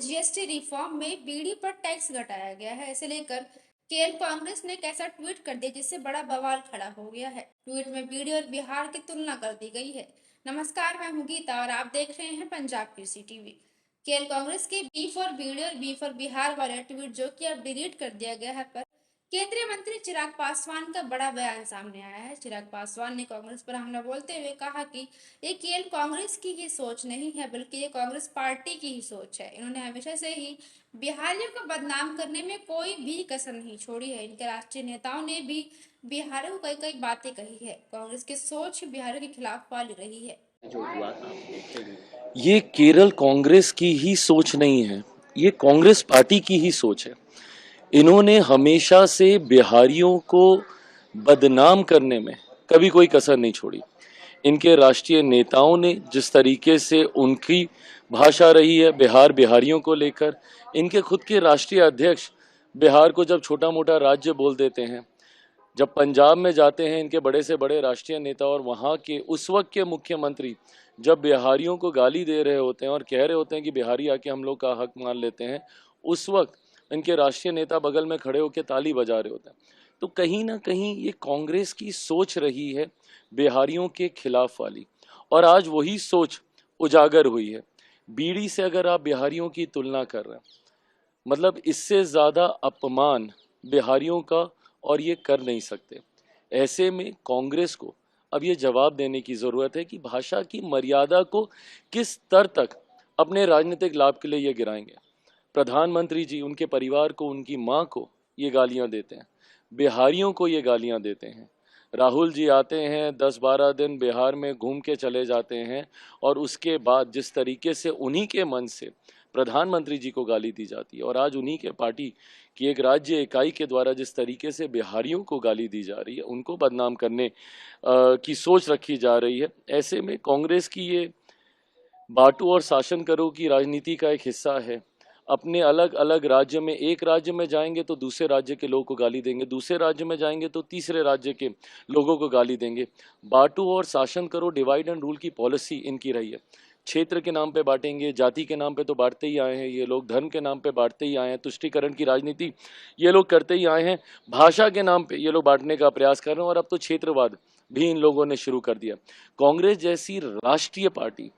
GST reform में बीड़ी पर tax घटाया गया है। इसे लेकर केरल कांग्रेस ने एक ऐसा ट्वीट कर दिया जिससे बड़ा बवाल खड़ा हो गया है। ट्वीट में बीड़ी और बिहार की तुलना कर दी गई है। नमस्कार, मैं हूं गीता और आप देख रहे हैं पंजाब कृषि टीवी। केरल कांग्रेस के बी फॉर बीड़ी और बी फॉर बिहार वाले ट्वीट जो कि अब डिलीट कर दिया गया है पर केंद्रीय मंत्री चिराग पासवान का बड़ा बयान सामने आया है। चिराग पासवान ने कांग्रेस पर हमला बोलते हुए कहा कि ये केवल कांग्रेस की ही सोच नहीं है बल्कि ये कांग्रेस पार्टी की ही सोच है। इन्होंने हमेशा से ही बिहारियों को बदनाम करने में कोई भी कसर नहीं छोड़ी है। इनके राष्ट्रीय नेताओं ने भी बिहारियों को कई कई बातें कही है। कांग्रेस की सोच बिहारियों के खिलाफ वाली रही है। जो हुआ था आप देखेंगे, ये केरल कांग्रेस की ही सोच नहीं है, ये कांग्रेस पार्टी की ही सोच है। इन्होंने हमेशा से बिहारियों को बदनाम करने में कभी कोई कसर नहीं छोड़ी। इनके राष्ट्रीय नेताओं ने जिस तरीके से उनकी भाषा रही है बिहार बिहारियों को लेकर, इनके खुद के राष्ट्रीय अध्यक्ष बिहार को जब छोटा मोटा राज्य बोल देते हैं, जब पंजाब में जाते हैं इनके बड़े से बड़े राष्ट्रीय नेता और वहाँ के उस वक्त के मुख्यमंत्री जब बिहारियों को गाली दे रहे होते हैं और कह रहे होते हैं कि बिहारी आके हम लोग का हक मान लेते हैं, उस वक्त इनके राष्ट्रीय नेता बगल में खड़े होकर ताली बजा रहे होते हैं। तो कहीं ना कहीं ये कांग्रेस की सोच रही है बिहारियों के खिलाफ वाली, और आज वही सोच उजागर हुई है। बीड़ी से अगर आप बिहारियों की तुलना कर रहे हैं, मतलब इससे ज़्यादा अपमान बिहारियों का और ये कर नहीं सकते। ऐसे में कांग्रेस को अब ये जवाब देने की ज़रूरत है कि भाषा की मर्यादा को किस स्तर तक अपने राजनीतिक लाभ के लिए ये गिराएंगे। प्रधानमंत्री जी उनके परिवार को, उनकी माँ को ये गालियाँ देते हैं, बिहारियों को ये गालियाँ देते हैं। राहुल जी आते हैं 10-12 दिन बिहार में घूम के चले जाते हैं और उसके बाद जिस तरीके से उन्हीं के मन से प्रधानमंत्री जी को गाली दी जाती है और आज उन्हीं के पार्टी की एक राज्य इकाई के द्वारा जिस तरीके से बिहारियों को गाली दी जा रही है, उनको बदनाम करने की सोच रखी जा रही है, ऐसे में कांग्रेस की ये बांटो और शासन करो की राजनीति का एक हिस्सा है। अपने अलग अलग राज्य में, एक राज्य में जाएंगे तो दूसरे राज्य के लोगों को गाली देंगे, दूसरे राज्य में जाएंगे तो तीसरे राज्य के लोगों को गाली देंगे। बांटो और शासन करो, डिवाइड एंड रूल की पॉलिसी इनकी रही है। क्षेत्र के नाम पे बांटेंगे, जाति के नाम पे तो बांटते ही आए हैं ये लोग, धर्म के नाम पे बांटते ही आए हैं, तुष्टीकरण की राजनीति ये लोग करते ही आए हैं, भाषा के नाम पे ये लोग बांटने का प्रयास कर रहे हैं और अब तो क्षेत्रवाद भी इन लोगों ने शुरू कर दिया। कांग्रेस जैसी राष्ट्रीय पार्टी,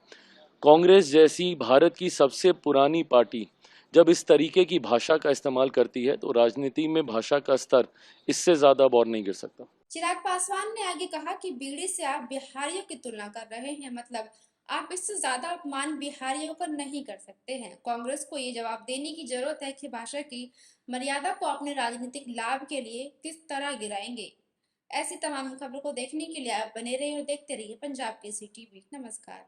कांग्रेस जैसी भारत की सबसे पुरानी पार्टी जब इस तरीके की भाषा का इस्तेमाल करती है तो राजनीति में भाषा का स्तर इससे ज्यादा और नहीं गिर सकता। चिराग पासवान ने आगे कहा कि बीड़ी से आप बिहारियों की तुलना कर रहे हैं, मतलब आप इससे ज्यादा अपमान बिहारियों का नहीं कर सकते हैं। कांग्रेस को ये जवाब देने की जरूरत है कि भाषा की मर्यादा को अपने राजनीतिक लाभ के लिए किस तरह गिराएंगे। ऐसी तमाम खबरों को देखने के लिए आप बने रहिए और देखते रहिए पंजाब केसरी टीवी। नमस्कार।